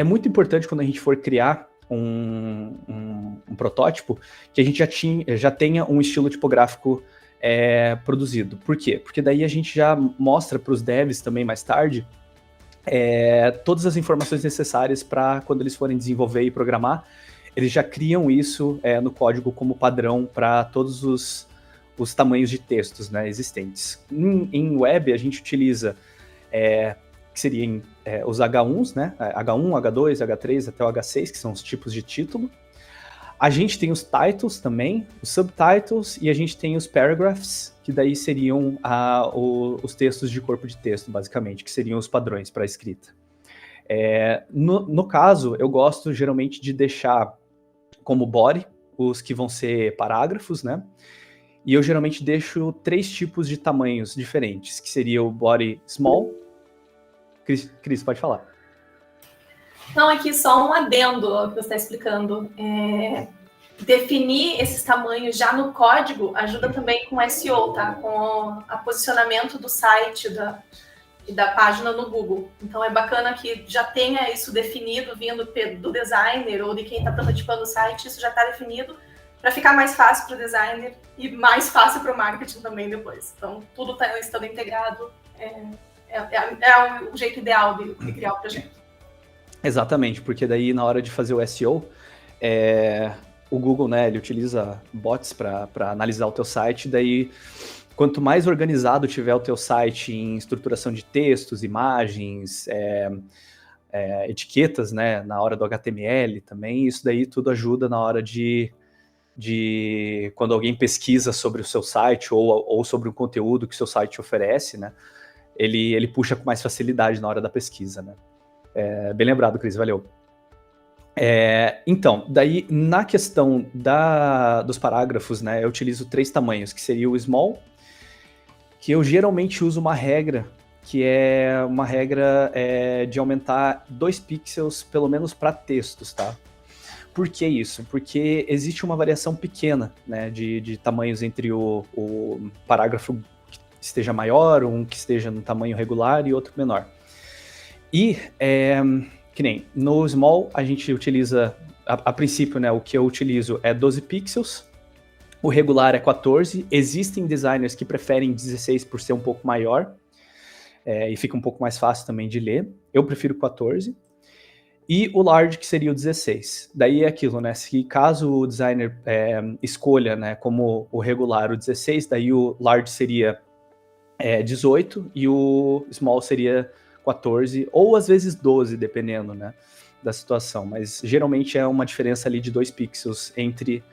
é muito importante quando a gente for criar um protótipo, que a gente já tenha um estilo tipográfico produzido. Por quê? Porque daí a gente já mostra para os devs também mais tarde todas as informações necessárias para quando eles forem desenvolver e programar, eles já criam isso no código como padrão para todos os tamanhos de textos, né, existentes. Em web, a gente utiliza que seriam os H1s, né, H1, H2, H3 até o H6, que são os tipos de título. A gente tem os titles também, os subtitles, e a gente tem os paragraphs, que daí seriam os textos de corpo de texto, basicamente, que seriam os padrões para a escrita. No caso, eu gosto geralmente de deixar como body os que vão ser parágrafos, né? E eu geralmente deixo 3 tipos de tamanhos diferentes, que seria o body small. Cris, pode falar. Não, aqui só um adendo ao que você está explicando. Definir esses tamanhos já no código ajuda também com SEO, tá? Com o posicionamento do site e da página no Google. Então é bacana que já tenha isso definido vindo do designer ou de quem está prototipando o site, isso já está definido para ficar mais fácil para o designer e mais fácil para o marketing também depois. Então tudo está estando integrado, é o jeito ideal de criar o projeto. Exatamente, porque daí na hora de fazer o SEO, o Google, né, ele utiliza bots para analisar o teu site, daí quanto mais organizado tiver o teu site em estruturação de textos, imagens, etiquetas, né, na hora do HTML também, isso daí tudo ajuda na hora de quando alguém pesquisa sobre o seu site ou sobre o conteúdo que o seu site oferece, né, ele puxa com mais facilidade na hora da pesquisa, né. Bem lembrado, Cris, valeu. Então, daí na questão dos parágrafos, né, eu utilizo 3 tamanhos, que seria o small, que eu geralmente uso uma regra, que é uma regra de aumentar 2 pixels, pelo menos para textos, tá? Por que isso? Porque existe uma variação pequena, né, de tamanhos entre o parágrafo que esteja maior, um que esteja no tamanho regular e outro menor. E, que nem no small, a gente utiliza, a princípio, né, o que eu utilizo é 12 pixels, o regular é 14, existem designers que preferem 16 por ser um pouco maior, e fica um pouco mais fácil também de ler, eu prefiro 14, e o large, que seria o 16. Daí é aquilo, né, se caso o designer escolha, né, como o regular o 16, daí o large seria 18 e o small seria 14, ou às vezes 12, dependendo, né, da situação, mas geralmente é uma diferença ali de 2 pixels entre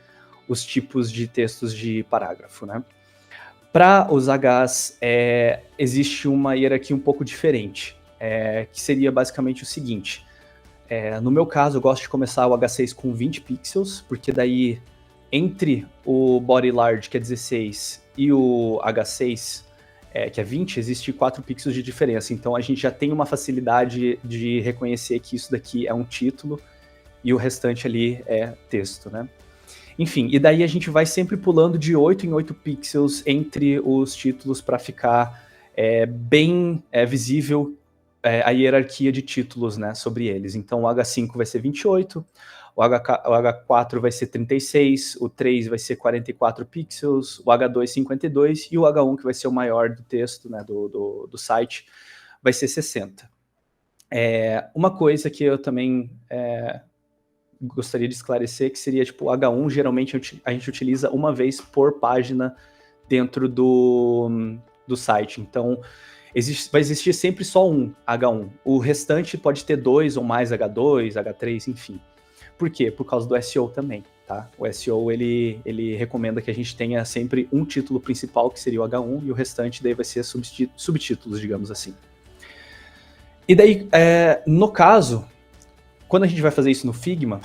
os tipos de textos de parágrafo, né. Para os Hs, existe uma hierarquia um pouco diferente, que seria basicamente o seguinte, no meu caso eu gosto de começar o H6 com 20 pixels, porque daí entre o body large, que é 16, e o H6, que é 20, existe 4 pixels de diferença, então a gente já tem uma facilidade de reconhecer que isso daqui é um título e o restante ali é texto, né? Enfim, e daí a gente vai sempre pulando de 8 em 8 pixels entre os títulos para ficar bem visível a hierarquia de títulos, né, sobre eles. Então o H5 vai ser 28, o H4 vai ser 36, o 3 vai ser 44 pixels, o H2 52 e o H1, que vai ser o maior do texto, né, do site, vai ser 60. Uma coisa que eu também gostaria de esclarecer, que seria, tipo, o H1, geralmente a gente utiliza uma vez por página dentro do site, então vai existir sempre só um H1, o restante pode ter 2 ou mais H2, H3, enfim. Por quê? Por causa do SEO também, tá? O SEO, ele recomenda que a gente tenha sempre um título principal, que seria o H1, e o restante daí vai ser subtítulos, digamos assim. E daí, no caso, quando a gente vai fazer isso no Figma,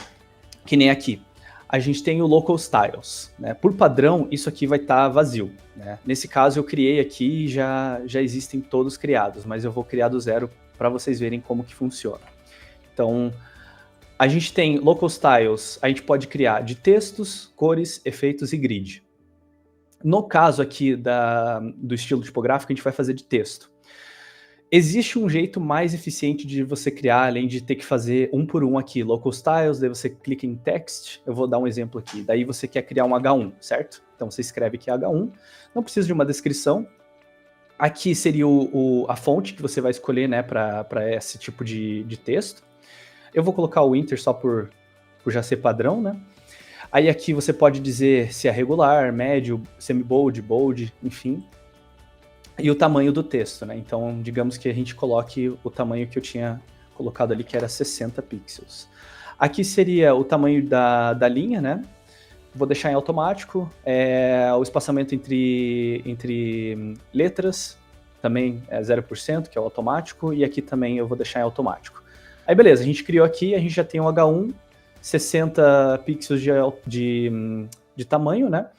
que nem aqui, a gente tem o Local Styles, né? Por padrão, isso aqui vai estar vazio, né? Nesse caso, eu criei aqui e já existem todos criados, mas eu vou criar do zero para vocês verem como que funciona. Então, a gente tem Local Styles, a gente pode criar de textos, cores, efeitos e grid. No caso aqui do estilo tipográfico, a gente vai fazer de texto. Existe um jeito mais eficiente de você criar, além de ter que fazer um por um aqui, local styles, daí você clica em text, eu vou dar um exemplo aqui, daí você quer criar um H1, certo? Então você escreve aqui H1, não precisa de uma descrição, aqui seria a fonte que você vai escolher, né, para esse tipo de texto. Eu vou colocar o Inter só por já ser padrão, né? Aí aqui você pode dizer se é regular, médio, semi-bold, bold, enfim. E o tamanho do texto, né? Então, digamos que a gente coloque o tamanho que eu tinha colocado ali, que era 60 pixels. Aqui seria o tamanho da linha, né? Vou deixar em automático. O espaçamento entre letras também é 0%, que é o automático. E aqui também eu vou deixar em automático. Aí, beleza, a gente criou aqui, a gente já tem um H1, 60 pixels de tamanho, né?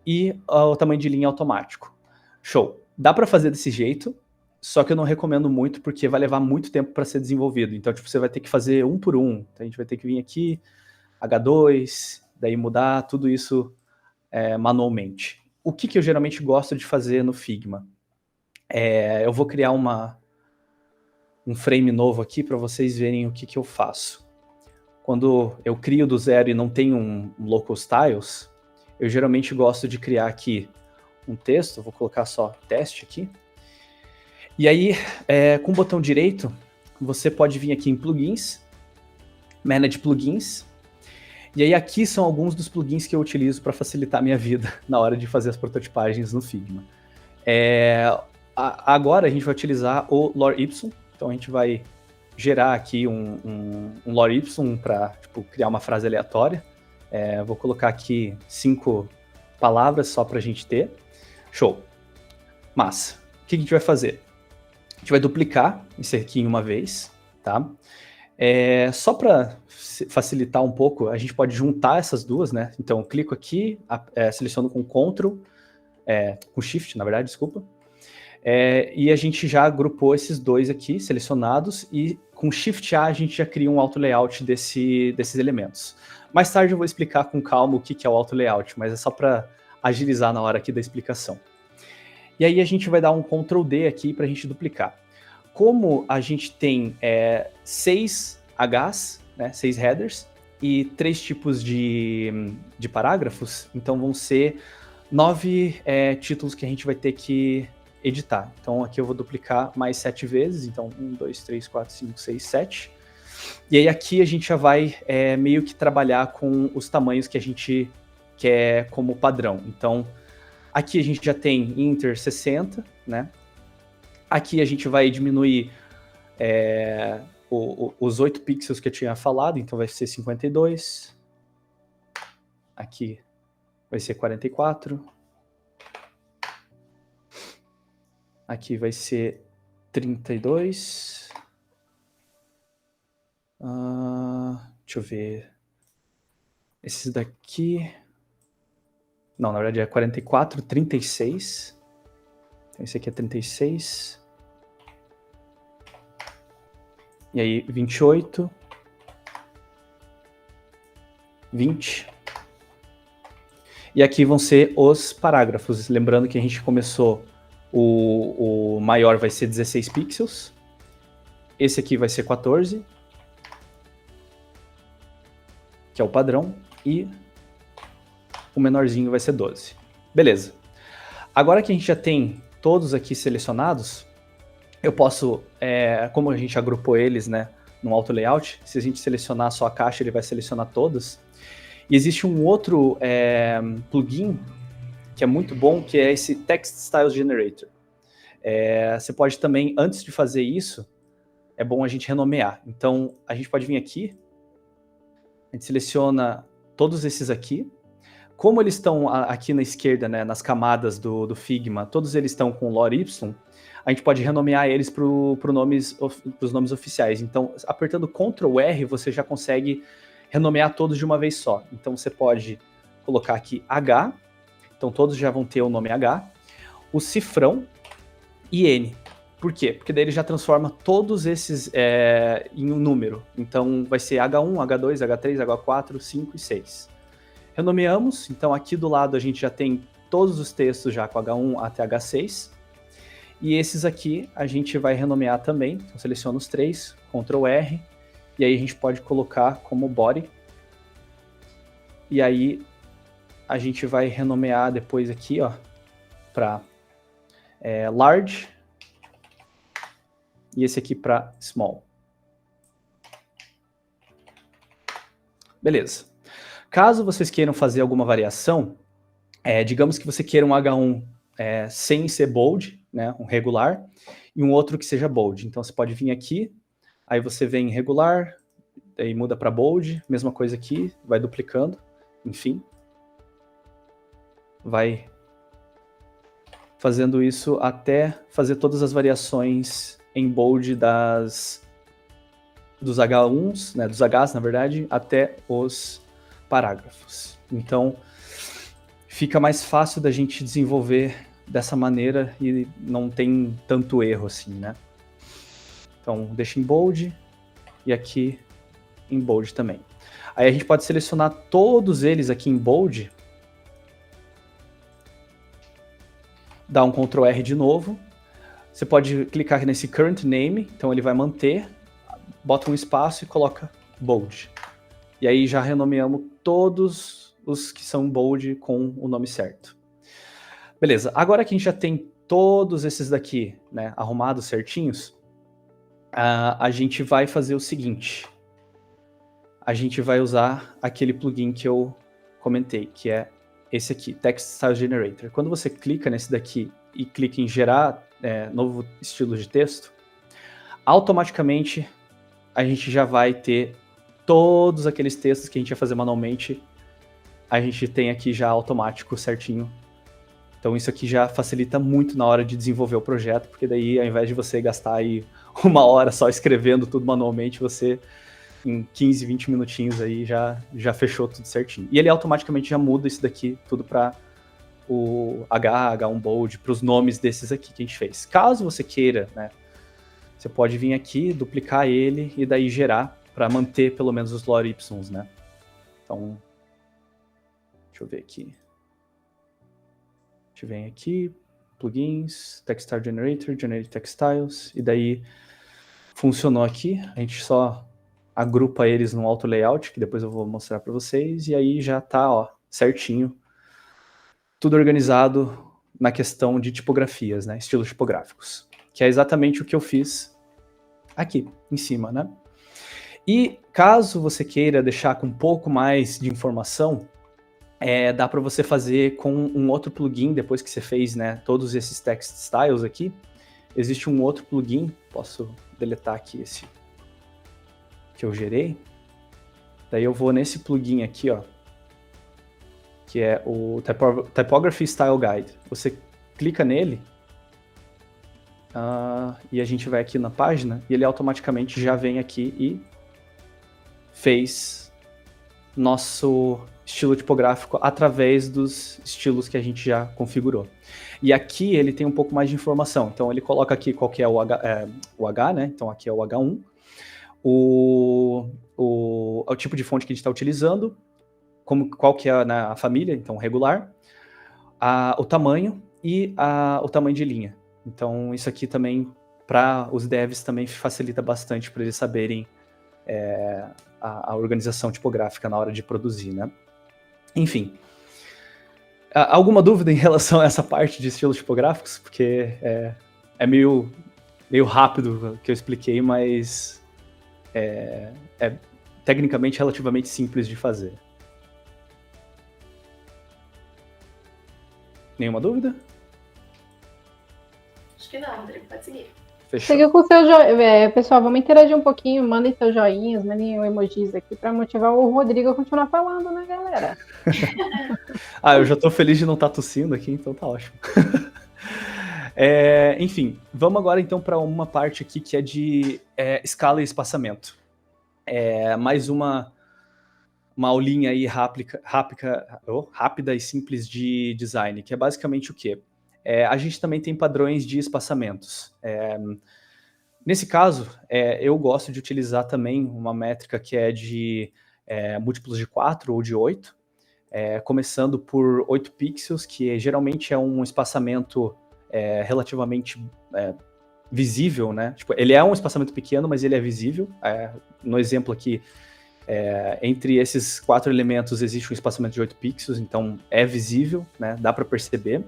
E o tamanho de linha automático. Show. Dá para fazer desse jeito, só que eu não recomendo muito, porque vai levar muito tempo para ser desenvolvido. Então, tipo, você vai ter que fazer um por um. Então, a gente vai ter que vir aqui, H2, daí mudar tudo isso manualmente. O que eu geralmente gosto de fazer no Figma? Eu vou criar um frame novo aqui para vocês verem o que eu faço. Quando eu crio do zero e não tenho um local styles, eu geralmente gosto de criar aqui um texto, vou colocar só teste aqui. E aí, com o botão direito, você pode vir aqui em plugins, manage plugins, e aí aqui são alguns dos plugins que eu utilizo para facilitar a minha vida na hora de fazer as prototipagens no Figma. Agora a gente vai utilizar o lorem, então a gente vai gerar aqui um lorem para criar uma frase aleatória. Vou colocar aqui 5 palavras só para a gente ter. Show. Massa. O que a gente vai fazer? A gente vai duplicar isso aqui em uma vez, tá? Só para facilitar um pouco, a gente pode juntar essas duas, né? Então, eu clico aqui, seleciono com Ctrl, com Shift, na verdade, desculpa. E a gente já agrupou esses dois aqui, selecionados, e com Shift A a gente já cria um auto layout desses elementos. Mais tarde eu vou explicar com calma o que é o auto layout, mas é só para agilizar na hora aqui da explicação. E aí a gente vai dar um Ctrl D aqui para a gente duplicar. Como a gente tem 6 Hs, né, 6 headers, e 3 tipos de parágrafos, então vão ser 9 títulos que a gente vai ter que editar. Então aqui eu vou duplicar mais 7 vezes, então 1, 2, 3, 4, 5, 6, 7. E aí aqui a gente já vai meio que trabalhar com os tamanhos que a gente quer como padrão. Então aqui a gente já tem Inter 60, né? Aqui a gente vai diminuir os 8 pixels que eu tinha falado, então vai ser 52. Aqui vai ser 44. Aqui vai ser 32. Deixa eu ver. Esses daqui... Não, na verdade é 44, 36. Então esse aqui é 36. E aí 28. 20. E aqui vão ser os parágrafos. Lembrando que a gente começou, o maior vai ser 16 pixels. Esse aqui vai ser 14. Que é o padrão. E o menorzinho vai ser 12. Beleza. Agora que a gente já tem todos aqui selecionados, eu posso, como a gente agrupou eles, né, no auto layout, se a gente selecionar só a caixa, ele vai selecionar todas. E existe um outro plugin que é muito bom, que é esse Text Styles Generator. Você pode também, antes de fazer isso, é bom a gente renomear. Então, a gente pode vir aqui, a gente seleciona todos esses aqui. Como eles estão aqui na esquerda, né, nas camadas do Figma, todos eles estão com lorem, a gente pode renomear eles para os nomes oficiais. Então, apertando Ctrl R, você já consegue renomear todos de uma vez só. Então, você pode colocar aqui H, então todos já vão ter o nome H, o cifrão e N. Por quê? Porque daí ele já transforma todos esses em um número. Então, vai ser H1, H2, H3, H4, 5 e 6. Renomeamos, então aqui do lado a gente já tem todos os textos já com H1 até H6. E esses aqui a gente vai renomear também. Então, seleciona os 3, Ctrl R, e aí a gente pode colocar como body. E aí a gente vai renomear depois aqui, ó, para large, e esse aqui para small. Beleza. Caso vocês queiram fazer alguma variação, digamos que você queira um H1 sem ser bold, né, um regular, e um outro que seja bold. Então você pode vir aqui, aí você vem em regular, aí muda para bold, mesma coisa aqui, vai duplicando, enfim. Vai fazendo isso até fazer todas as variações em bold dos H1s, né, dos Hs, na verdade, até os parágrafos. Então, fica mais fácil da gente desenvolver dessa maneira e não tem tanto erro assim, né? Então, deixa em bold e aqui em bold também. Aí a gente pode selecionar todos eles aqui em bold, dar um Ctrl R de novo. Você pode clicar nesse current name, então ele vai manter, bota um espaço e coloca bold. E aí já renomeamos todos os que são bold com o nome certo. Beleza, agora que a gente já tem todos esses daqui, né, arrumados certinhos, a gente vai fazer o seguinte. A gente vai usar aquele plugin que eu comentei, que é esse aqui, Text Style Generator. Quando você clica nesse daqui e clica em gerar novo estilo de texto, automaticamente a gente já vai ter todos aqueles textos que a gente ia fazer manualmente, a gente tem aqui já automático certinho. Então isso aqui já facilita muito na hora de desenvolver o projeto, porque daí ao invés de você gastar aí 1 hora só escrevendo tudo manualmente, você em 15, 20 minutinhos aí já fechou tudo certinho. E ele automaticamente já muda isso daqui tudo para o H1 Bold, para os nomes desses aqui que a gente fez. Caso você queira, né, você pode vir aqui, duplicar ele e daí gerar para manter pelo menos os lore ipsums, né? Então, deixa eu ver aqui. A gente vem aqui, plugins, Textile Generator, Generate Textiles, e daí funcionou aqui. A gente só agrupa eles no auto layout, que depois eu vou mostrar para vocês, e aí já tá, ó, certinho, tudo organizado na questão de tipografias, né, estilos tipográficos, que é exatamente o que eu fiz aqui em cima, né? E caso você queira deixar com um pouco mais de informação, dá para você fazer com um outro plugin, depois que você fez, né, todos esses text styles aqui, existe um outro plugin, posso deletar aqui esse que eu gerei, daí eu vou nesse plugin aqui, ó, que é o Typography Style Guide. Você clica nele, e a gente vai aqui na página, e ele automaticamente já vem aqui e fez nosso estilo tipográfico através dos estilos que a gente já configurou. E aqui ele tem um pouco mais de informação, então ele coloca aqui qual que é o H, né? Então aqui é o H1, o tipo de fonte que a gente está utilizando, qual que é a família, então regular, o tamanho e o tamanho de linha. Então isso aqui também, para os devs, também facilita bastante para eles saberem a organização tipográfica na hora de produzir, né? Enfim, alguma dúvida em relação a essa parte de estilos tipográficos? Porque é meio rápido o que eu expliquei, mas é tecnicamente relativamente simples de fazer. Nenhuma dúvida? Acho que não, Rodrigo, pode seguir. Fechou. Siga com o seu joinha. Pessoal, vamos interagir um pouquinho, mandem seus joinhas, mandem emojis aqui para motivar o Rodrigo a continuar falando, né, galera? Eu já tô feliz de não estar tossindo aqui, então tá ótimo. Enfim, vamos agora então para uma parte aqui que é de escala e espaçamento. Mais uma aulinha aí rápida e simples de design, que é basicamente o quê? A gente também tem padrões de espaçamentos. Nesse caso, eu gosto de utilizar também uma métrica que é de múltiplos de 4 ou de 8, começando por 8 pixels, que geralmente é um espaçamento relativamente visível, né? Tipo, ele é um espaçamento pequeno, mas ele é visível. No exemplo aqui, entre esses 4 elementos existe um espaçamento de 8 pixels, então é visível, né? Dá para perceber.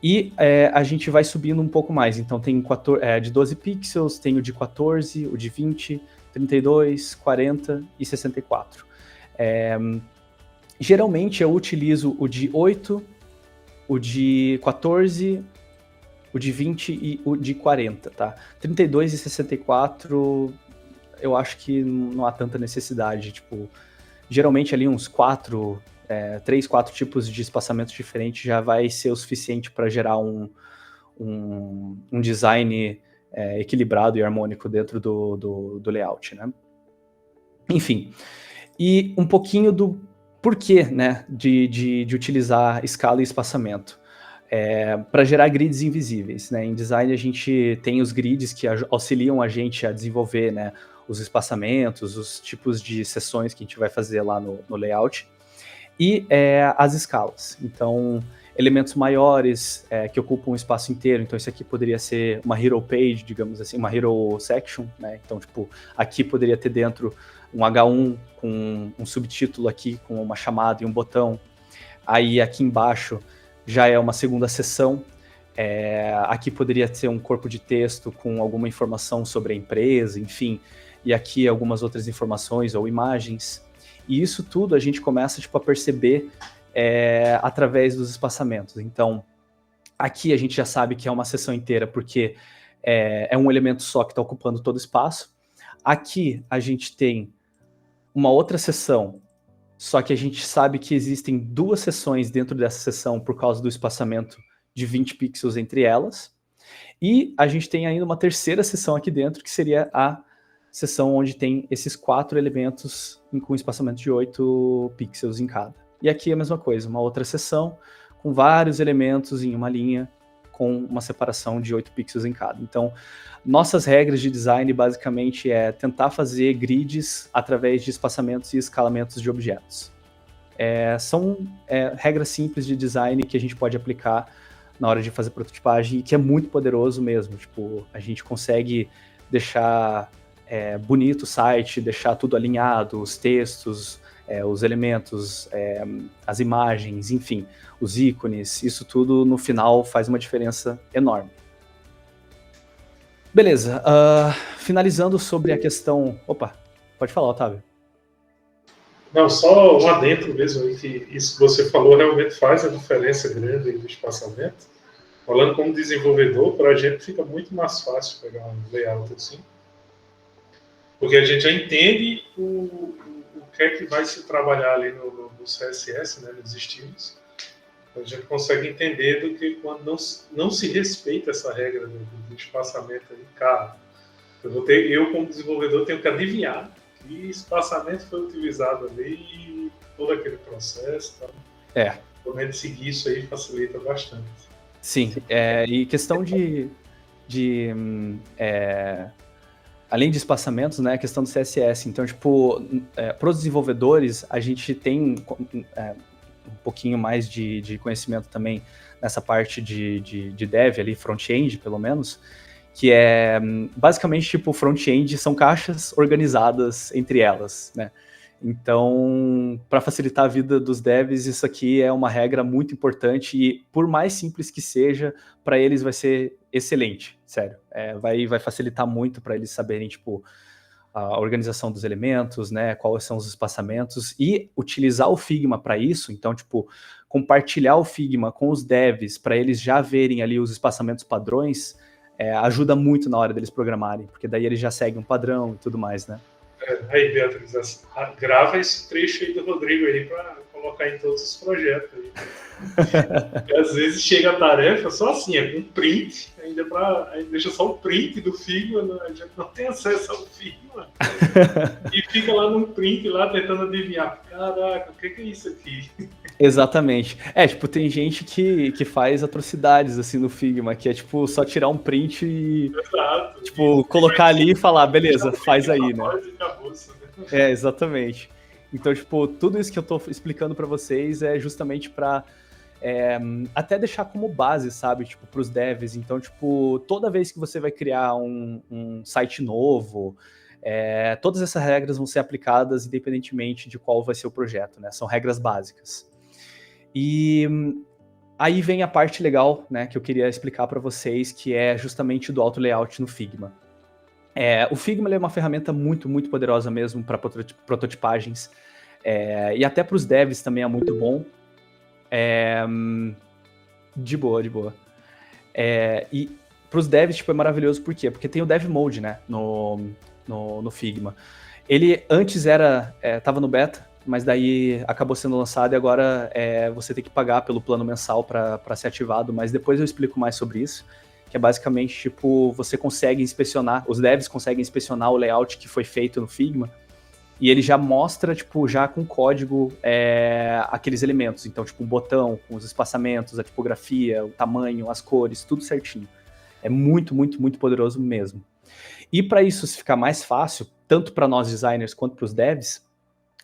E a gente vai subindo um pouco mais. Então tem de 12 pixels, tem o de 14, o de 20, 32, 40 e 64. Geralmente eu utilizo o de 8, o de 14, o de 20 e o de 40, tá? 32 e 64, eu acho que não há tanta necessidade. Tipo, geralmente ali uns 3, 4 tipos de espaçamentos diferentes já vai ser o suficiente para gerar um design equilibrado e harmônico dentro do layout, né? Enfim, e um pouquinho do porquê, né, de utilizar escala e espaçamento. Para gerar grids invisíveis, né? Em design a gente tem os grids que auxiliam a gente a desenvolver, né, os espaçamentos, os tipos de seções que a gente vai fazer lá no layout, e as escalas. Então, elementos maiores que ocupam um espaço inteiro. Então, isso aqui poderia ser uma hero page, digamos assim, uma hero section, né? Então, tipo, aqui poderia ter dentro um H1 com um subtítulo aqui, com uma chamada e um botão. Aí, aqui embaixo, já é uma segunda seção. Aqui poderia ser um corpo de texto com alguma informação sobre a empresa, enfim. E aqui algumas outras informações ou imagens. E isso tudo a gente começa a perceber através dos espaçamentos. Então, aqui a gente já sabe que é uma seção inteira, porque é um elemento só que está ocupando todo o espaço. Aqui a gente tem uma outra seção, só que a gente sabe que existem 2 seções dentro dessa seção por causa do espaçamento de 20 pixels entre elas. E a gente tem ainda uma terceira seção aqui dentro, que seria a seção onde tem esses 4 elementos com espaçamento de 8 pixels em cada. E aqui é a mesma coisa, uma outra seção com vários elementos em uma linha com uma separação de 8 pixels em cada. Então, nossas regras de design basicamente é tentar fazer grids através de espaçamentos e escalamentos de objetos. São regras simples de design que a gente pode aplicar na hora de fazer prototipagem e que é muito poderoso mesmo. Tipo, a gente consegue deixar bonito o site, deixar tudo alinhado, os textos, os elementos, as imagens, enfim, os ícones, isso tudo no final faz uma diferença enorme. Beleza, finalizando sobre a questão... Opa, pode falar, Otávio. Não, só um adentro mesmo, que isso que você falou realmente faz a diferença grande do espaçamento. Falando como desenvolvedor, para a gente fica muito mais fácil pegar um layout assim, porque a gente já entende o que é que vai se trabalhar ali no CSS, né, nos estilos. A gente consegue entender do que quando não se respeita essa regra do espaçamento aí, cara. Eu como desenvolvedor tenho que adivinhar que espaçamento foi utilizado ali, todo aquele processo. Tá? Realmente seguir isso aí facilita bastante. Sim, e questão além de espaçamentos, né, a questão do CSS. Então, para os desenvolvedores, a gente tem um pouquinho mais de conhecimento também nessa parte de dev ali, front-end, pelo menos, que é basicamente front-end são caixas organizadas entre elas, né? Então, para facilitar a vida dos devs, isso aqui é uma regra muito importante e, por mais simples que seja, para eles vai ser excelente, sério. Vai facilitar muito para eles saberem, a organização dos elementos, né, quais são os espaçamentos, e utilizar o Figma para isso. Então, compartilhar o Figma com os devs para eles já verem ali os espaçamentos padrões, ajuda muito na hora deles programarem, porque daí eles já seguem um padrão e tudo mais, né? Aí, Beatriz, grava esse trecho aí do Rodrigo aí para colocar em todos os projetos aí. E às vezes chega a tarefa só assim, com print, ainda deixa só o print do Figma, a gente não tem acesso ao Figma. E fica lá no print, lá tentando adivinhar. Caraca, o que é isso aqui? Exatamente. Tem gente que faz atrocidades assim no Figma, que é só tirar um print e colocar ali e falar, beleza, faz aí, né? Exatamente. Então, tudo isso que eu tô explicando para vocês é justamente para até deixar como base, sabe, tipo, para os devs. Então, tipo, toda vez que você vai criar um site novo, todas essas regras vão ser aplicadas independentemente de qual vai ser o projeto, né? São regras básicas. E aí vem a parte legal, né, que eu queria explicar para vocês, que é justamente do auto layout no Figma. O Figma ele é uma ferramenta muito, muito poderosa mesmo para prototipagens, e até para os devs também é muito bom. De boa, de boa. E para os devs, tipo, é maravilhoso, por quê? Porque tem o Dev Mode, né, no Figma. Ele antes tava no beta, mas daí acabou sendo lançado e agora você tem que pagar pelo plano mensal para ser ativado, mas depois eu explico mais sobre isso, que é basicamente, tipo, você consegue inspecionar, os devs conseguem inspecionar o layout que foi feito no Figma, e ele já mostra, tipo, já com código aqueles elementos. Então, tipo, um botão com os espaçamentos, a tipografia, o tamanho, as cores, tudo certinho. É muito, muito, muito poderoso mesmo. E para isso ficar mais fácil, tanto para nós designers quanto para os devs,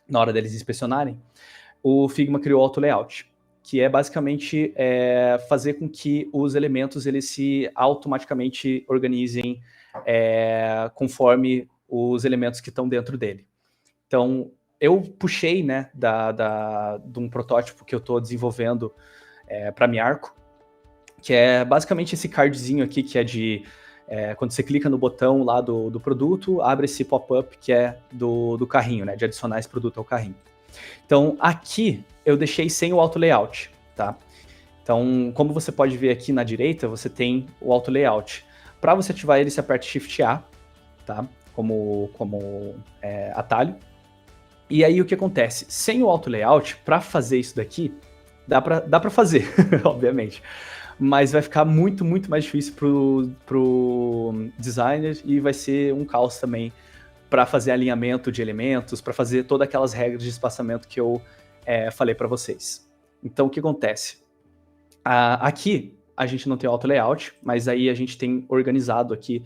na hora deles inspecionarem, o Figma criou o Auto Layout, que é basicamente fazer com que os elementos eles se automaticamente organizem conforme os elementos que estão dentro dele. Então, eu puxei, né, de um protótipo que eu estou desenvolvendo para Miarco, que é basicamente esse cardzinho aqui, que é de... quando você clica no botão lá do produto, abre esse pop-up que é do carrinho, né, de adicionar esse produto ao carrinho. Então, aqui eu deixei sem o auto layout, tá? Então, como você pode ver aqui na direita, você tem o auto layout. Para você ativar ele, você aperta Shift A, tá? Como atalho. E aí o que acontece? Sem o auto layout, para fazer isso daqui, dá para fazer, obviamente. Mas vai ficar muito, muito mais difícil pro designer e vai ser um caos também para fazer alinhamento de elementos, para fazer todas aquelas regras de espaçamento que eu falei para vocês. Então, o que acontece? Aqui, a gente não tem auto layout, mas aí a gente tem organizado aqui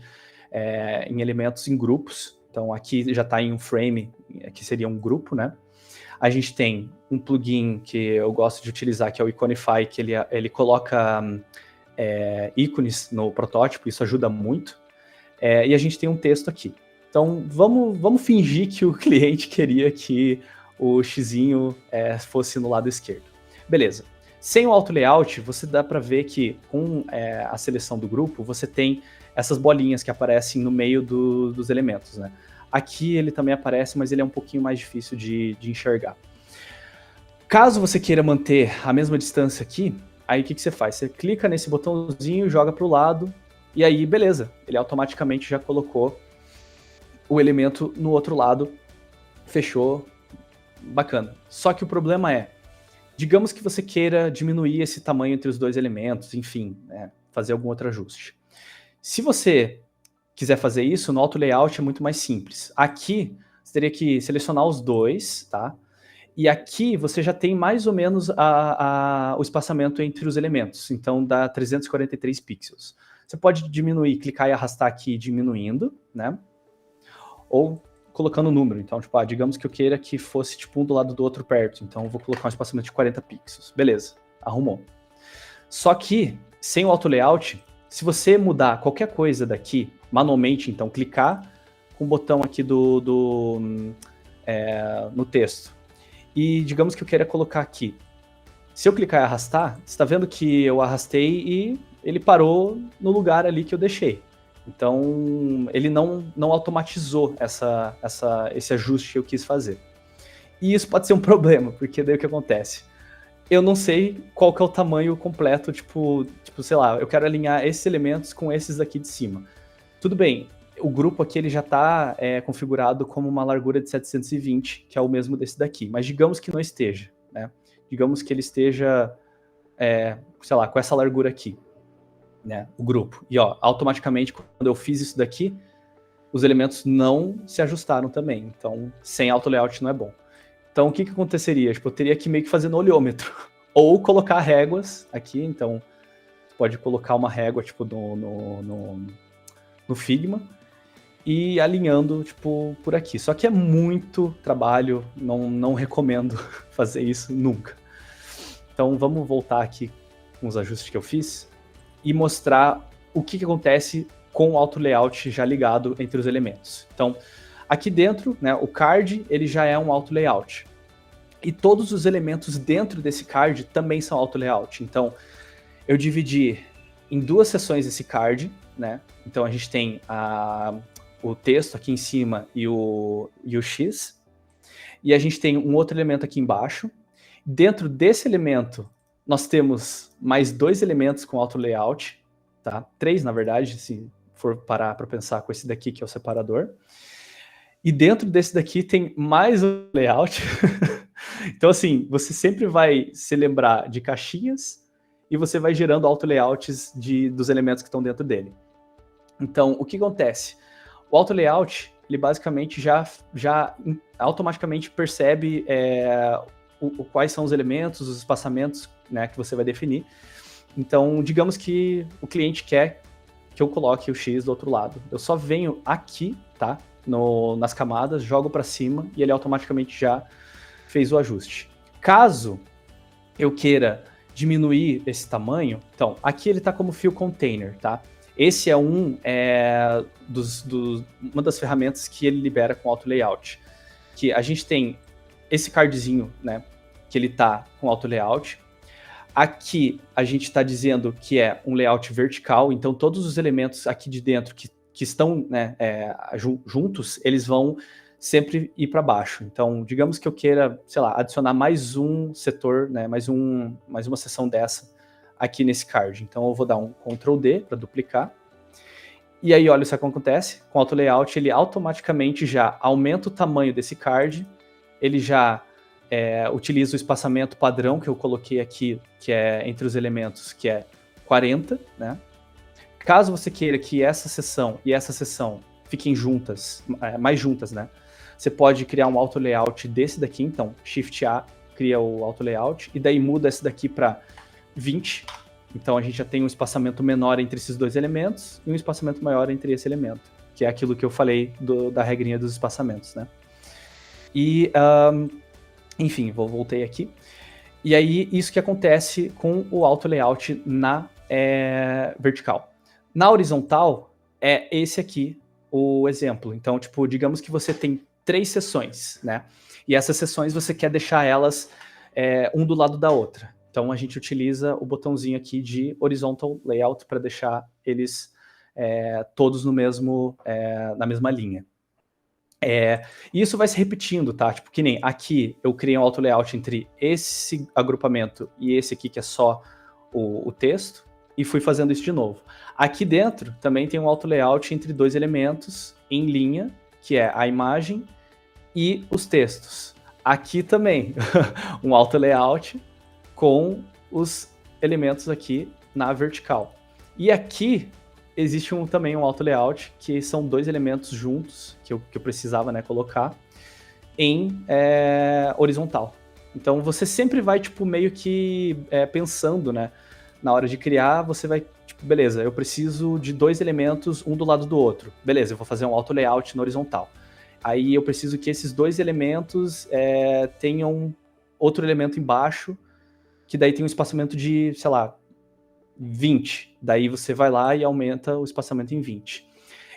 em elementos em grupos. Então, aqui já está em um frame, que seria um grupo, né? A gente tem um plugin que eu gosto de utilizar, que é o Iconify, que ele coloca ícones no protótipo, isso ajuda muito. E a gente tem um texto aqui. Então, vamos fingir que o cliente queria que o xizinho fosse no lado esquerdo. Beleza. Sem o auto layout, você dá para ver que com a seleção do grupo, você tem essas bolinhas que aparecem no meio dos elementos, né? Aqui ele também aparece, mas ele é um pouquinho mais difícil de enxergar. Caso você queira manter a mesma distância aqui, aí o que você faz? Você clica nesse botãozinho, joga para o lado, e aí beleza, ele automaticamente já colocou o elemento no outro lado, fechou, bacana. Só que o problema digamos que você queira diminuir esse tamanho entre os dois elementos, enfim, fazer algum outro ajuste. Se você quiser fazer isso, no auto layout é muito mais simples. Aqui, você teria que selecionar os dois, tá? E aqui você já tem mais ou menos o espaçamento entre os elementos. Então, dá 343 pixels. Você pode diminuir, clicar e arrastar aqui diminuindo, né? Ou colocando o número. Então, tipo, digamos que eu queira que fosse tipo um do lado do outro perto. Então, eu vou colocar um espaçamento de 40 pixels. Beleza, arrumou. Só que, sem o auto layout, se você mudar qualquer coisa daqui, manualmente, então, clicar com o botão aqui no texto. E digamos que eu queira colocar aqui. Se eu clicar e arrastar, você está vendo que eu arrastei e ele parou no lugar ali que eu deixei. Então, ele não automatizou esse ajuste que eu quis fazer. E isso pode ser um problema, porque daí o que acontece? Eu não sei qual que é o tamanho completo, tipo, sei lá, eu quero alinhar esses elementos com esses aqui de cima. Tudo bem, o grupo aqui ele já está configurado como uma largura de 720, que é o mesmo desse daqui, mas digamos que não esteja, né? Digamos que ele esteja, sei lá, com essa largura aqui, né? O grupo. E ó, automaticamente, quando eu fiz isso daqui, os elementos não se ajustaram também. Então, sem auto layout não é bom. Então, o que aconteceria? Tipo, eu teria que meio que fazer no olhômetro. Ou colocar réguas aqui. Então, você pode colocar uma régua, tipo, no Figma. E alinhando, tipo, por aqui. Só que é muito trabalho. Não recomendo fazer isso nunca. Então vamos voltar aqui com os ajustes que eu fiz e mostrar o que acontece com o auto layout já ligado entre os elementos. Então, aqui dentro, né, o card ele já é um auto layout. E todos os elementos dentro desse card também são auto layout. Então, eu dividi em 2 seções esse card, né? Então a gente tem o texto aqui em cima e o X. E a gente tem um outro elemento aqui embaixo. Dentro desse elemento, nós temos mais 2 elementos com auto layout, tá? 3, na verdade, se for parar para pensar com esse daqui, que é o separador. E dentro desse daqui tem mais um layout. Então, assim, você sempre vai se lembrar de caixinhas e você vai gerando auto layouts dos elementos que estão dentro dele. Então, o que acontece? O auto layout, ele basicamente já automaticamente percebe quais são os elementos, os espaçamentos, né, que você vai definir. Então, digamos que o cliente quer que eu coloque o X do outro lado. Eu só venho aqui, tá? Nas camadas, jogo para cima e ele automaticamente já fez o ajuste. Caso eu queira diminuir esse tamanho, então, aqui ele está como fill container, tá? Esse é uma das ferramentas que ele libera com auto layout. Que a gente tem esse cardzinho, né, que ele tá com auto layout. Aqui a gente está dizendo que é um layout vertical, então todos os elementos aqui de dentro que estão, né, juntos, eles vão sempre ir para baixo. Então, digamos que eu queira, sei lá, adicionar mais um setor, né, mais uma seção dessa aqui nesse card. Então, eu vou dar um Ctrl D para duplicar. E aí, olha o que acontece. Com o auto layout, ele automaticamente já aumenta o tamanho desse card, ele já utiliza o espaçamento padrão que eu coloquei aqui, que é entre os elementos, que é 40, né? Caso você queira que essa seção e essa seção fiquem juntas, mais juntas, né? Você pode criar um auto layout desse daqui, então Shift A cria o auto layout e daí muda esse daqui para 20. Então a gente já tem um espaçamento menor entre esses 2 elementos e um espaçamento maior entre esse elemento, que é aquilo que eu falei da regrinha dos espaçamentos, né? E, enfim, voltei aqui. E aí, isso que acontece com o auto layout na vertical. Na horizontal, é esse aqui o exemplo. Então, tipo, digamos que você tem 3 seções, né? E essas seções você quer deixar elas um do lado da outra. Então, a gente utiliza o botãozinho aqui de Horizontal Layout para deixar eles todos na mesma linha. E isso vai se repetindo, tá? Tipo, que nem aqui eu criei um auto layout entre esse agrupamento e esse aqui, que é só o texto, e fui fazendo isso de novo. Aqui dentro também tem um auto layout entre 2 elementos em linha, que é a imagem e os textos. Aqui também um auto layout com os elementos aqui na vertical. E aqui existe também um auto layout, que são 2 elementos juntos, que eu precisava, né, colocar, em horizontal. Então você sempre vai, tipo, meio que pensando, né, na hora de criar, você vai, tipo, beleza, eu preciso de 2 elementos, um do lado do outro. Beleza, eu vou fazer um auto layout na horizontal. Aí eu preciso que esses 2 elementos tenham outro elemento embaixo, que daí tem um espaçamento de, sei lá, 20. Daí você vai lá e aumenta o espaçamento em 20.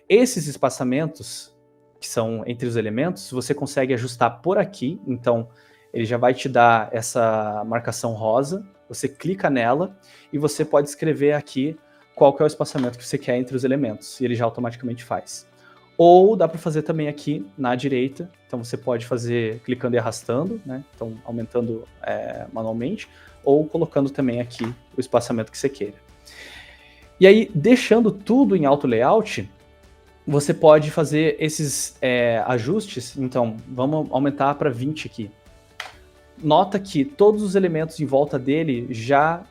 Esses espaçamentos, que são entre os elementos, você consegue ajustar por aqui. Então, ele já vai te dar essa marcação rosa. Você clica nela e você pode escrever aqui qual que é o espaçamento que você quer entre os elementos. E ele já automaticamente faz. Ou dá para fazer também aqui na direita. Então, você pode fazer clicando e arrastando, né? Então, aumentando manualmente. Ou colocando também aqui o espaçamento que você queira. E aí, deixando tudo em auto layout, você pode fazer esses ajustes. Então, vamos aumentar para 20 aqui. Nota que todos os elementos em volta dele já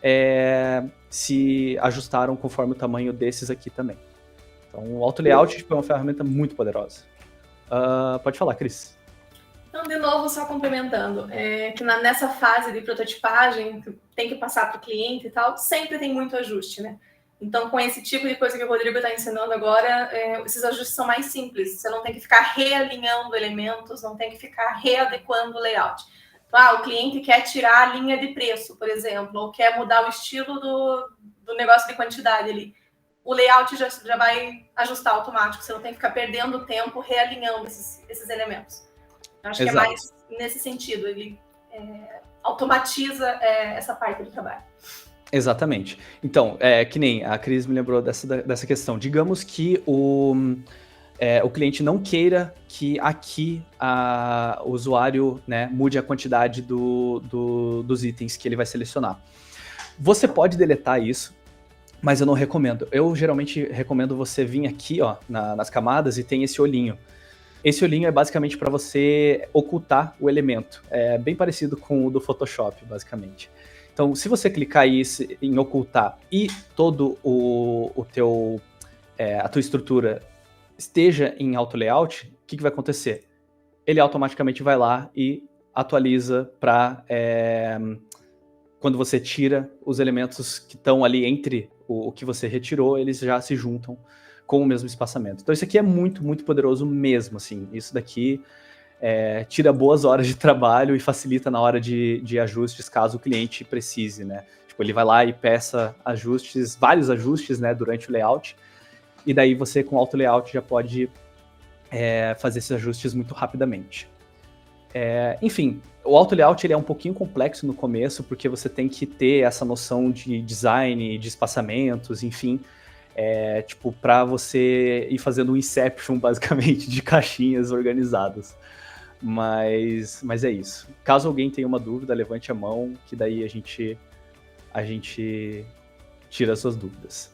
se ajustaram conforme o tamanho desses aqui também. Então, o auto layout tipo, é uma ferramenta muito poderosa. Pode falar, Cris. Então, de novo, só complementando, que nessa fase de prototipagem, que tem que passar para o cliente e tal, sempre tem muito ajuste, né? Então, com esse tipo de coisa que o Rodrigo está ensinando agora, esses ajustes são mais simples. Você não tem que ficar realinhando elementos, não tem que ficar readequando o layout. Então, o cliente quer tirar a linha de preço, por exemplo, ou quer mudar o estilo do negócio de quantidade ali. O layout já vai ajustar automático, você não tem que ficar perdendo tempo realinhando esses elementos. Eu acho que é mais nesse sentido, ele automatiza essa parte do trabalho. Exatamente. Então, que nem a Cris me lembrou dessa questão. Digamos que o cliente não queira que aqui o usuário, né, mude a quantidade dos itens que ele vai selecionar. Você pode deletar isso, mas eu não recomendo. Eu geralmente recomendo você vir aqui, ó, nas camadas e tem esse olhinho. Esse olhinho é basicamente para você ocultar o elemento. É bem parecido com o do Photoshop, basicamente. Então, se você clicar aí em ocultar e todo a tua estrutura esteja em auto layout, o que vai acontecer? Ele automaticamente vai lá e atualiza para quando você tira os elementos que estão ali entre o que você retirou, eles já se juntam com o mesmo espaçamento. Então isso aqui é muito, muito poderoso mesmo, assim. Isso daqui tira boas horas de trabalho e facilita na hora de ajustes, caso o cliente precise, né? Tipo, ele vai lá e peça ajustes, vários ajustes, né, durante o layout, e daí você com o auto layout já pode fazer esses ajustes muito rapidamente. Enfim, o auto layout ele é um pouquinho complexo no começo, porque você tem que ter essa noção de design, de espaçamentos, enfim, tipo, para você ir fazendo um inception, basicamente, de caixinhas organizadas. Mas é isso. Caso alguém tenha uma dúvida, levante a mão, que daí a gente tira as suas dúvidas.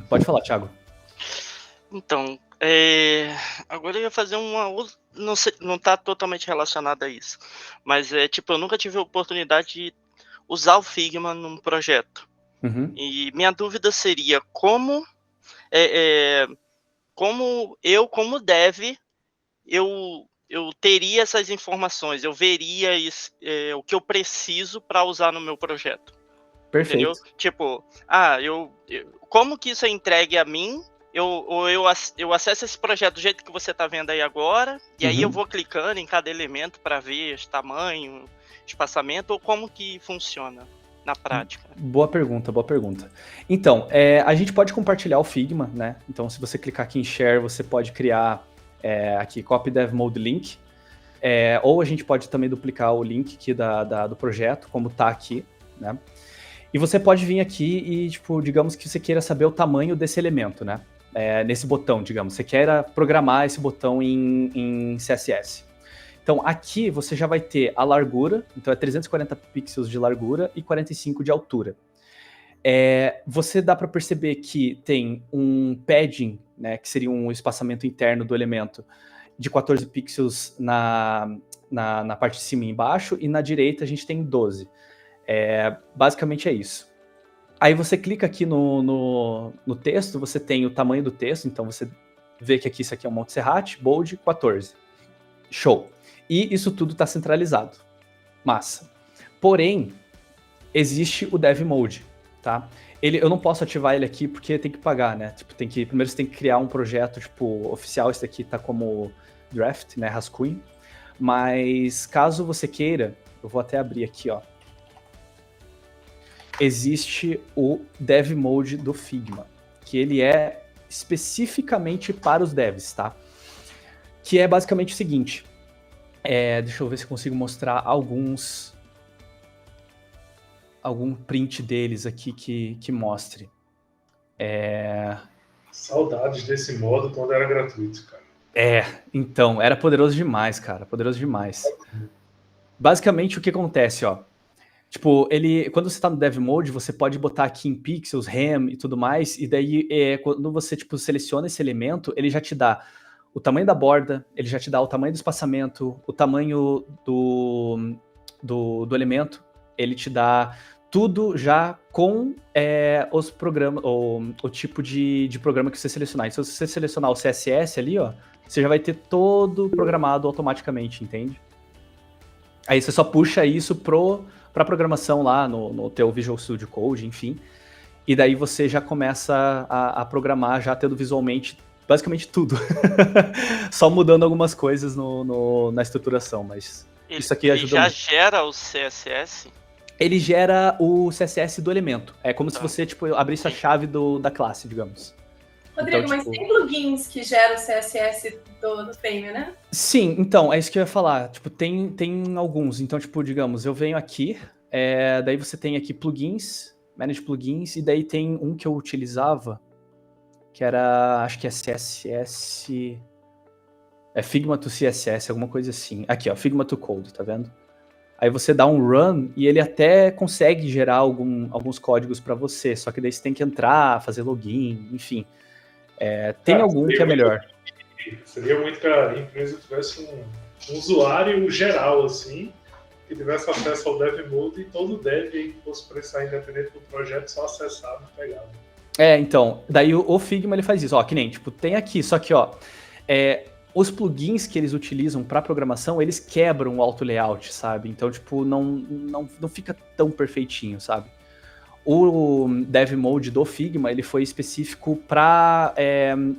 Pode falar, Thiago. Então, agora eu ia fazer uma outra, não sei, não está totalmente relacionado a isso, mas tipo, eu nunca tive a oportunidade de usar o Figma num projeto. Uhum. E minha dúvida seria como como dev, eu teria essas informações, eu veria o que eu preciso para usar no meu projeto. Perfeito. Entendeu? Tipo, como que isso é entregue a mim? Eu acesso esse projeto do jeito que você está vendo aí agora, e aí eu vou clicando em cada elemento para ver esse tamanho, espaçamento, ou como que funciona na prática? Boa pergunta, boa pergunta. Então, a gente pode compartilhar o Figma, né? Então, se você clicar aqui em Share, você pode criar aqui Copy Dev Mode Link, ou a gente pode também duplicar o link aqui do projeto, como está aqui, né? E você pode vir aqui e, tipo, digamos que você queira saber o tamanho desse elemento, né? Nesse botão, digamos. Você queira programar esse botão em CSS. Então, aqui você já vai ter a largura, então é 340 pixels de largura e 45 de altura. Você dá para perceber que tem um padding, né, que seria um espaçamento interno do elemento, de 14 pixels na parte de cima e embaixo, e na direita a gente tem 12. Basicamente é isso. Aí você clica aqui no texto, você tem o tamanho do texto, então você vê que aqui isso aqui é um Monte Serrat, bold, 14. Show. E isso tudo está centralizado. Massa. Porém, existe o Dev Mode, tá? Eu não posso ativar ele aqui porque tem que pagar, né? Tipo, primeiro você tem que criar um projeto, tipo, oficial. Esse daqui tá como draft, né? Rascunho. Mas caso você queira, eu vou até abrir aqui, ó. Existe o Dev Mode do Figma, que ele é especificamente para os devs, tá? Que é basicamente o seguinte, deixa eu ver se eu consigo mostrar algum print deles aqui que mostre. Saudades desse modo quando era gratuito, cara. Então, era poderoso demais, cara, poderoso demais. Basicamente, o que acontece, ó, tipo, quando você tá no Dev Mode, você pode botar aqui em pixels, rem e tudo mais, e daí quando você, tipo, seleciona esse elemento, ele já te dá o tamanho da borda, ele já te dá o tamanho do espaçamento, o tamanho do elemento, ele te dá tudo já com os programas, o tipo de programa que você selecionar. E se você selecionar o CSS ali, ó, você já vai ter todo programado automaticamente, entende? Aí você só puxa isso para programação lá no teu Visual Studio Code, enfim, e daí você já começa a programar já tendo visualmente basicamente tudo, só mudando algumas coisas na estruturação, mas Isso aqui ajuda já muito. gera o CSS? Ele gera o CSS do elemento. É como se você, tipo, abrisse a chave da classe, digamos. Rodrigo, Então, mas tipo, tem plugins que geram o CSS do Frame, né? Sim, então, é isso que eu ia falar. Tipo, tem alguns. Então, tipo, digamos, eu venho aqui, daí você tem aqui plugins, Manage Plugins, e daí tem um que eu utilizava, que era, acho que é CSS... É Figma to CSS, alguma coisa assim. Aqui, ó, Figma to Code, tá vendo? Aí você dá um run e ele até consegue gerar alguns códigos para você, só que daí você tem que entrar, fazer login, enfim. Tem algum que é melhor. Seria muito que a empresa tivesse um usuário geral, assim, que tivesse acesso ao Dev Mode e todo dev que fosse precisar, independente do projeto, só acessava e pegava. Então, daí o Figma ele faz isso, ó, que nem, tipo, tem aqui, só que, ó, os plugins que eles utilizam para programação, eles quebram o auto layout, sabe? Então, tipo, não fica tão perfeitinho, sabe? O Dev Mode do Figma, ele foi específico para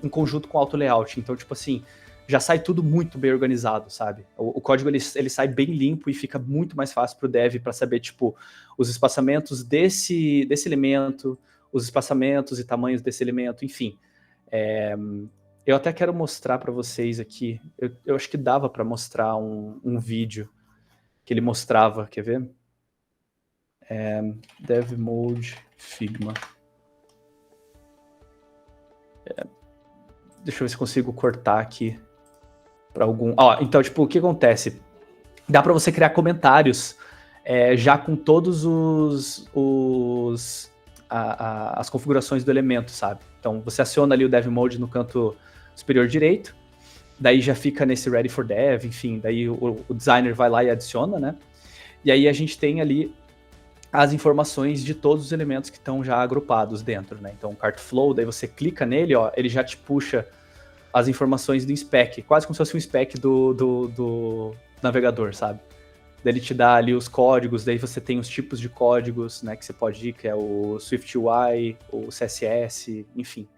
em conjunto com o auto layout. Então, tipo assim, já sai tudo muito bem organizado, sabe? O código ele sai bem limpo e fica muito mais fácil para o dev para saber, tipo, os espaçamentos desse elemento, os espaçamentos e tamanhos desse elemento, enfim. Eu até quero mostrar para vocês aqui, eu acho que dava para mostrar um vídeo que ele mostrava, quer ver? Dev Mode Figma. Deixa eu ver se consigo cortar aqui para algum... então, tipo, o que acontece? Dá para você criar comentários já com todos as configurações do elemento, sabe? Então, você aciona ali o Dev Mode no canto superior direito, daí já fica nesse Ready for Dev, enfim, daí o designer vai lá e adiciona, né? E aí a gente tem ali as informações de todos os elementos que estão já agrupados dentro, né? Então, o Cart Flow, daí você clica nele, ó, ele já te puxa as informações do spec, quase como se fosse um spec do navegador, sabe? Daí ele te dá ali os códigos, daí você tem os tipos de códigos, né, que você pode ir, que é o SwiftUI, o CSS, enfim.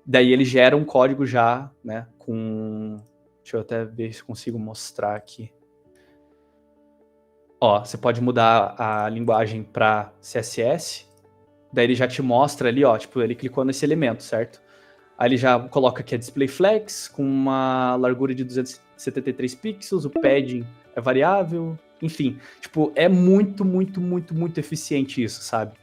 Daí ele gera um código já, né, com... Deixa eu até ver se consigo mostrar aqui. Ó, você pode mudar a linguagem para CSS, daí ele já te mostra ali, ó, tipo, ele clicou nesse elemento, certo? Aí ele já coloca que é display flex, com uma largura de 273 pixels, o padding é variável, enfim. Tipo, é muito, muito, muito, muito eficiente isso, sabe?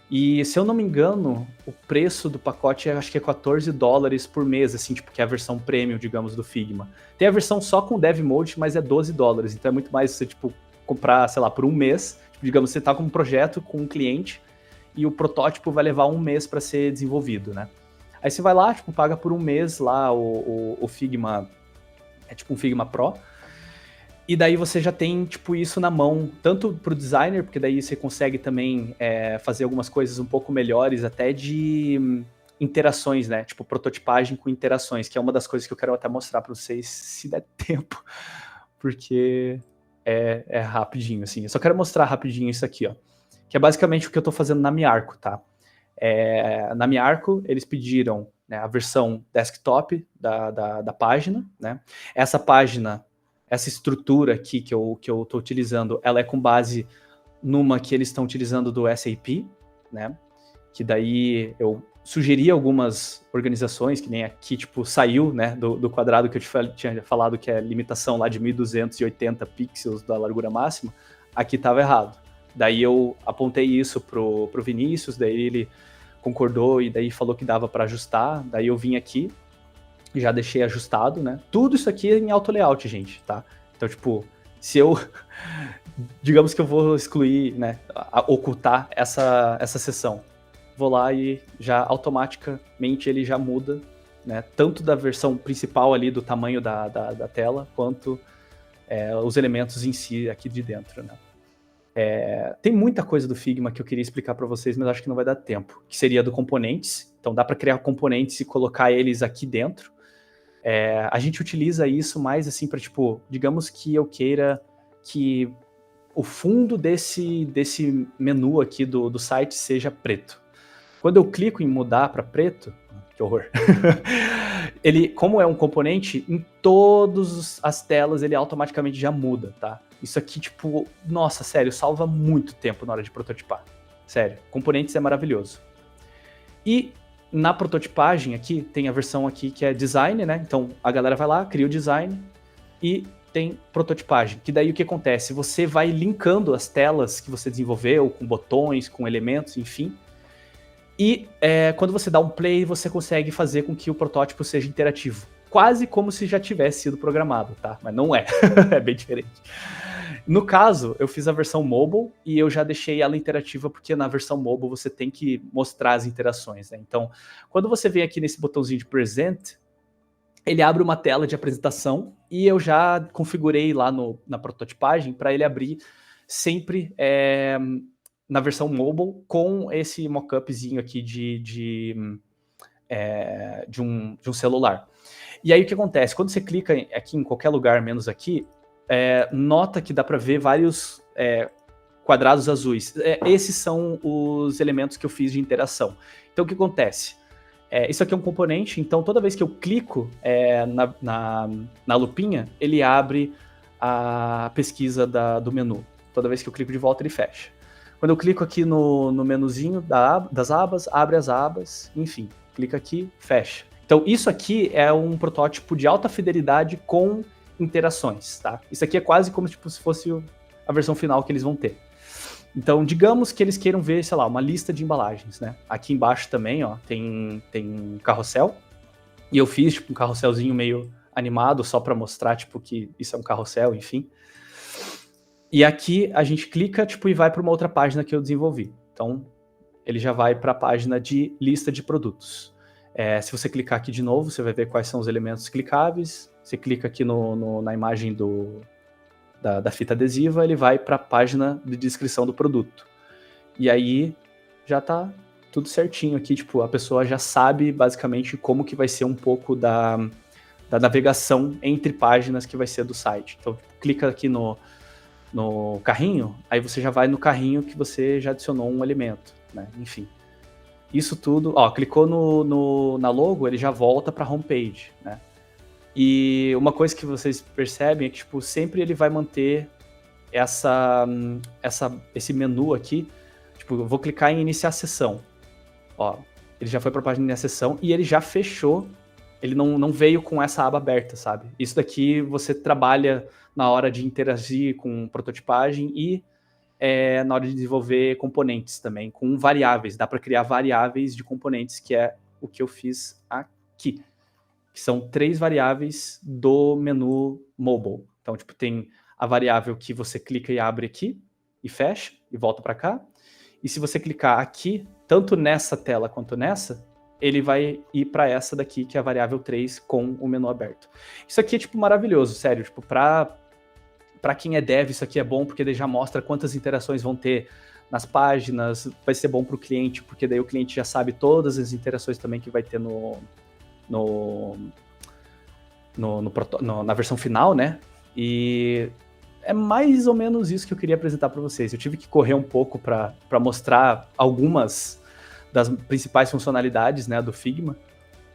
E, se eu não me engano, o preço do pacote acho que é $14 por mês, assim, tipo, que é a versão premium, digamos, do Figma. Tem a versão só com Dev Mode, mas é $12, então é muito mais você, tipo, comprar, sei lá, por um mês. Tipo, digamos, você tá com um projeto com um cliente e o protótipo vai levar um mês para ser desenvolvido, né? Aí você vai lá, tipo, paga por um mês lá o Figma, é tipo um Figma Pro, e daí você já tem, tipo, isso na mão, tanto pro designer, porque daí você consegue também fazer algumas coisas um pouco melhores, até de interações, né? Tipo, prototipagem com interações, que é uma das coisas que eu quero até mostrar para vocês, se der tempo, porque é rapidinho, assim. Eu só quero mostrar rapidinho isso aqui, ó, que é basicamente o que eu tô fazendo na Miarco, tá? Na Miarco, eles pediram, né, a versão desktop da página, né? Essa página, essa estrutura aqui que eu tô utilizando, ela é com base numa que eles estão utilizando do SAP, né? Que daí eu sugeri algumas organizações, que nem aqui, tipo, saiu, né, do quadrado que eu tinha falado que é limitação lá de 1280 pixels da largura máxima, aqui estava errado. Daí eu apontei isso pro Vinícius, daí ele concordou e daí falou que dava para ajustar, daí eu vim aqui, já deixei ajustado, né? Tudo isso aqui é em auto layout, gente, tá? Então, tipo, se eu... digamos que eu vou excluir, né, ocultar essa seção. Vou lá e já automaticamente ele já muda, né? Tanto da versão principal ali, do tamanho da tela, quanto os elementos em si aqui de dentro, né? Tem muita coisa do Figma que eu queria explicar para vocês, mas acho que não vai dar tempo. Que seria do componentes. Então dá para criar componentes e colocar eles aqui dentro. A gente utiliza isso mais assim para, tipo, digamos que eu queira que o fundo desse menu aqui do site seja preto. Quando eu clico em mudar para preto, que horror, ele, como é um componente, em todas as telas ele automaticamente já muda, tá? Isso aqui, tipo, nossa, sério, salva muito tempo na hora de prototipar. Sério, componentes é maravilhoso. E na prototipagem aqui, tem a versão aqui que é design, né? Então a galera vai lá, cria o design e tem prototipagem. Que daí o que acontece? Você vai linkando as telas que você desenvolveu com botões, com elementos, enfim. E quando você dá um play, você consegue fazer com que o protótipo seja interativo. Quase como se já tivesse sido programado, tá? Mas não é. É bem diferente. No caso, eu fiz a versão mobile e eu já deixei ela interativa porque na versão mobile você tem que mostrar as interações, né? Então, quando você vem aqui nesse botãozinho de Present, ele abre uma tela de apresentação e eu já configurei lá na prototipagem para ele abrir sempre na versão mobile com esse mockupzinho aqui de um celular. E aí o que acontece? Quando você clica aqui em qualquer lugar, menos aqui, nota que dá para ver vários quadrados azuis. Esses são os elementos que eu fiz de interação. Então o que acontece? Isso aqui é um componente, então toda vez que eu clico na lupinha, ele abre a pesquisa do menu. Toda vez que eu clico de volta, ele fecha. Quando eu clico aqui no menuzinho das abas, abre as abas, enfim, clica aqui, fecha. Então isso aqui é um protótipo de alta fidelidade com interações, tá? Isso aqui é quase como tipo, se fosse a versão final que eles vão ter. Então, digamos que eles queiram ver, sei lá, uma lista de embalagens, né? Aqui embaixo também, ó, tem um carrossel. E eu fiz, tipo, um carrosselzinho meio animado, só para mostrar, tipo, que isso é um carrossel, enfim. E aqui a gente clica, tipo, e vai para uma outra página que eu desenvolvi. Então, ele já vai para a página de lista de produtos. Se você clicar aqui de novo, você vai ver quais são os elementos clicáveis. Você clica aqui na imagem da fita adesiva, ele vai para a página de descrição do produto. E aí já tá tudo certinho aqui, tipo, a pessoa já sabe basicamente como que vai ser um pouco da navegação entre páginas que vai ser do site. Então, clica aqui no carrinho, aí você já vai no carrinho que você já adicionou um elemento, né? Enfim. Isso tudo, ó, clicou na logo, ele já volta para a homepage, né? E uma coisa que vocês percebem é que, tipo, sempre ele vai manter esse menu aqui. Tipo, eu vou clicar em iniciar sessão. Ó, ele já foi para a página de iniciar sessão e ele já fechou. Ele não veio com essa aba aberta, sabe? Isso daqui você trabalha na hora de interagir com prototipagem e na hora de desenvolver componentes também, com variáveis. Dá para criar variáveis de componentes, que é o que eu fiz aqui. Que são 3 variáveis do menu mobile. Então, tipo, tem a variável que você clica e abre aqui, e fecha, e volta para cá. E se você clicar aqui, tanto nessa tela quanto nessa, ele vai ir para essa daqui, que é a variável 3, com o menu aberto. Isso aqui é, tipo, maravilhoso, sério. Tipo, para quem é dev, isso aqui é bom, porque daí já mostra quantas interações vão ter nas páginas. Vai ser bom para o cliente, porque daí o cliente já sabe todas as interações também que vai ter na versão final, né? E é mais ou menos isso que eu queria apresentar para vocês. Eu tive que correr um pouco para mostrar algumas das principais funcionalidades, né, do Figma,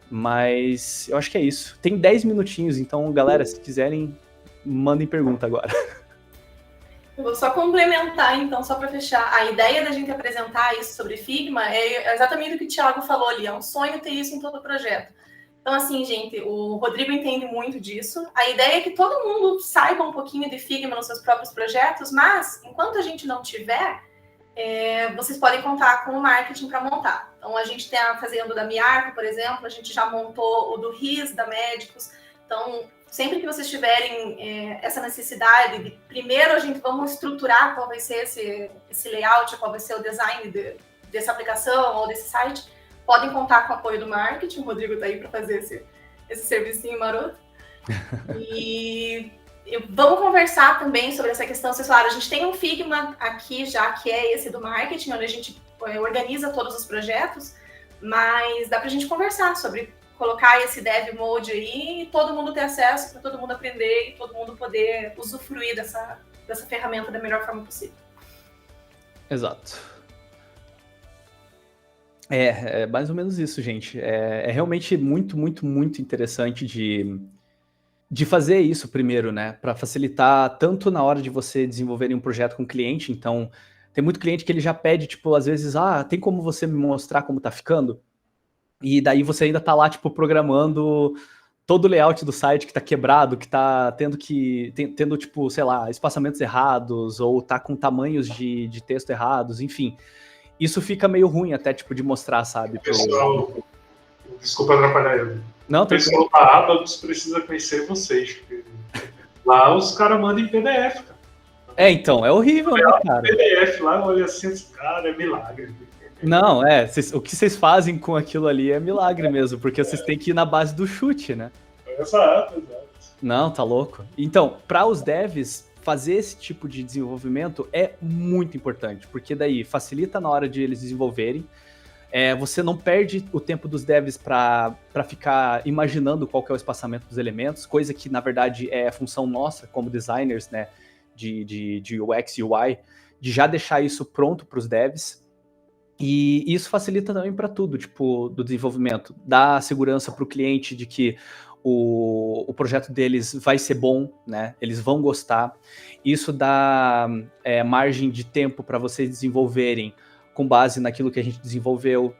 mas eu acho que é isso. Tem 10 minutinhos, então, galera, se quiserem, mandem pergunta agora. Eu vou só complementar, então, só para fechar. A ideia da gente apresentar isso sobre Figma é exatamente o que o Thiago falou ali. É um sonho ter isso em todo o projeto. Então, assim, gente, o Rodrigo entende muito disso. A ideia é que todo mundo saiba um pouquinho de Figma nos seus próprios projetos, mas, enquanto a gente não tiver, vocês podem contar com o marketing para montar. Então, a gente está fazendo da Miarco, por exemplo, a gente já montou o do RIS, da Médicos. Então, sempre que vocês tiverem essa necessidade de, primeiro, vamos estruturar qual vai ser esse layout, qual vai ser o design dessa aplicação ou desse site, podem contar com o apoio do marketing. O Rodrigo está aí para fazer esse servicinho maroto. E vamos conversar também sobre essa questão. Vocês falaram, a gente tem um Figma aqui já, que é esse do marketing, onde a gente organiza todos os projetos, mas dá para a gente conversar sobre colocar esse dev mode aí e todo mundo ter acesso, para todo mundo aprender e todo mundo poder usufruir dessa ferramenta da melhor forma possível. Exato. É mais ou menos isso, gente. É realmente muito, muito, muito interessante de de fazer isso primeiro, né? Para facilitar tanto na hora de você desenvolver um projeto com o cliente. Então, tem muito cliente que ele já pede, tipo, às vezes, tem como você me mostrar como tá ficando? E daí você ainda tá lá, tipo, programando todo o layout do site que tá quebrado, que tá tendo, tipo, sei lá, espaçamentos errados, ou tá com tamanhos de texto errados, enfim. Isso fica meio ruim até, tipo, de mostrar, sabe? Pessoal, desculpa atrapalhar eu. Não, O pessoal da Abacus precisa conhecer vocês, porque lá os caras mandam em PDF, cara. Então, é horrível, né, cara? PDF lá, olha assim, cara, é milagre. Não, o que vocês fazem com aquilo ali é milagre mesmo, porque vocês têm que ir na base do chute, né? Exato. Não, tá louco. Então, para os devs, fazer esse tipo de desenvolvimento é muito importante, porque daí facilita na hora de eles desenvolverem, você não perde o tempo dos devs para ficar imaginando qual que é o espaçamento dos elementos, coisa que, na verdade, é função nossa como designers, né, de UX e UI, de já deixar isso pronto para os devs. E isso facilita também para tudo, tipo, do desenvolvimento. Dá segurança para o cliente de que o projeto deles vai ser bom, né? Eles vão gostar. Isso dá margem de tempo para vocês desenvolverem com base naquilo que a gente desenvolveu.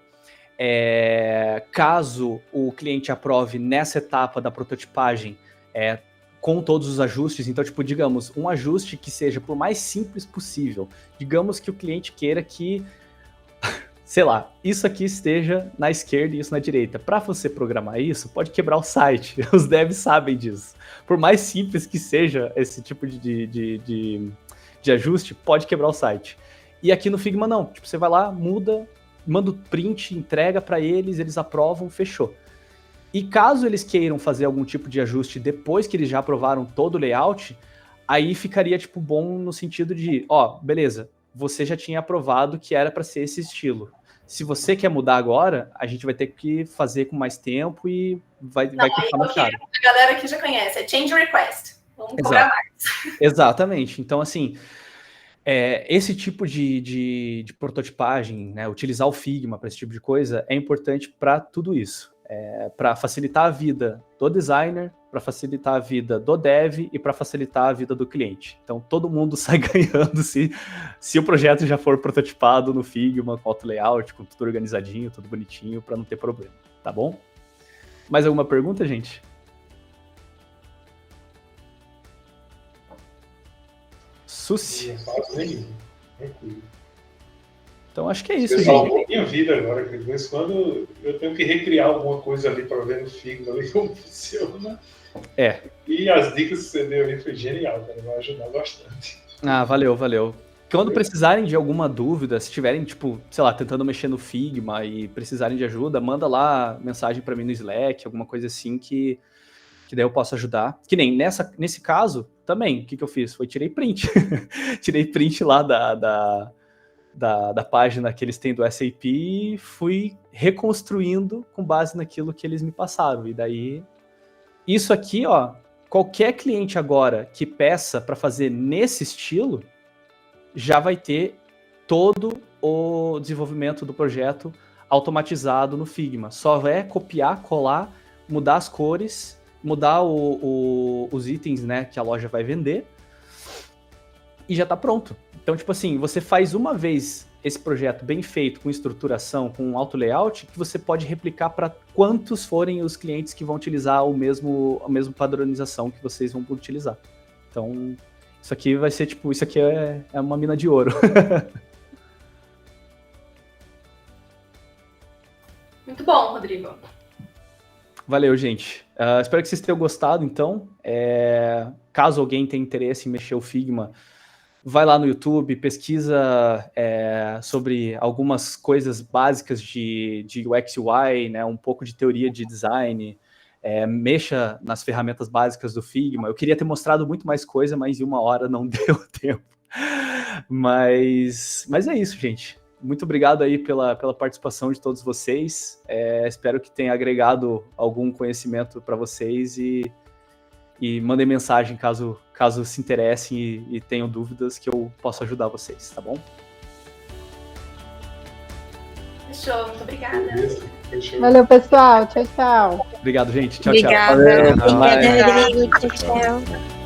Caso o cliente aprove nessa etapa da prototipagem, com todos os ajustes, então, tipo, digamos, um ajuste que seja por mais simples possível. Digamos que o cliente queira que, sei lá, isso aqui esteja na esquerda e isso na direita. Para você programar isso, pode quebrar o site. Os devs sabem disso. Por mais simples que seja esse tipo de ajuste, pode quebrar o site. E aqui no Figma não. Tipo, você vai lá, muda, manda o print, entrega para eles, eles aprovam, fechou. E caso eles queiram fazer algum tipo de ajuste depois que eles já aprovaram todo o layout, aí ficaria, tipo, bom no sentido de, beleza, você já tinha aprovado que era para ser esse estilo. Se você quer mudar agora, a gente vai ter que fazer com mais tempo e vai custar mais caro. A galera aqui já conhece, é change request. Vamos cobrar mais. Exatamente. Então, assim, esse tipo de prototipagem, né, utilizar o Figma para esse tipo de coisa, é importante para tudo isso. Para facilitar a vida do designer, para facilitar a vida do dev e para facilitar a vida do cliente. Então, todo mundo sai ganhando se o projeto já for prototipado no Figma, com auto layout, com tudo organizadinho, tudo bonitinho, para não ter problema, tá bom? Mais alguma pergunta, gente? Suci. Tranquilo. Então, acho que é isso, gente. Salvou minha vida agora, de vez em quando eu tenho que recriar alguma coisa ali para ver no Figma ali como funciona. E as dicas que você deu ali foi genial, cara, vai ajudar bastante. Valeu. Quando precisarem de alguma dúvida, se tiverem, tipo, sei lá, tentando mexer no Figma e precisarem de ajuda, manda lá mensagem para mim no Slack, alguma coisa assim que daí eu posso ajudar. Que nem nesse caso, também, o que eu fiz? Tirei print. Tirei print lá da página que eles têm do SAP e fui reconstruindo com base naquilo que eles me passaram. E daí, isso aqui, qualquer cliente agora que peça para fazer nesse estilo, já vai ter todo o desenvolvimento do projeto automatizado no Figma. Só é copiar, colar, mudar as cores, mudar os itens, né, que a loja vai vender e já tá pronto. Então, tipo assim, você faz uma vez esse projeto bem feito, com estruturação, com auto layout, que você pode replicar para quantos forem os clientes que vão utilizar a mesma padronização que vocês vão utilizar. Então, isso aqui vai ser, tipo, isso aqui é uma mina de ouro. Muito bom, Rodrigo. Valeu, gente. Espero que vocês tenham gostado, então. Caso alguém tenha interesse em mexer o Figma, vai lá no YouTube, pesquisa sobre algumas coisas básicas de UX UI, né, um pouco de teoria de design, mexa nas ferramentas básicas do Figma. Eu queria ter mostrado muito mais coisa, mas em 1 hora não deu tempo. Mas é isso, gente. Muito obrigado aí pela participação de todos vocês. Espero que tenha agregado algum conhecimento para vocês e mandem mensagem caso se interessem e tenham dúvidas, que eu posso ajudar vocês, tá bom? Fechou, muito obrigada. Beleza? Fechou. Valeu, pessoal. Tchau, tchau. Obrigado, gente. Tchau, Obrigada. tchau. Valeu. Obrigada, Tchau. Rodrigo. Tchau, tchau.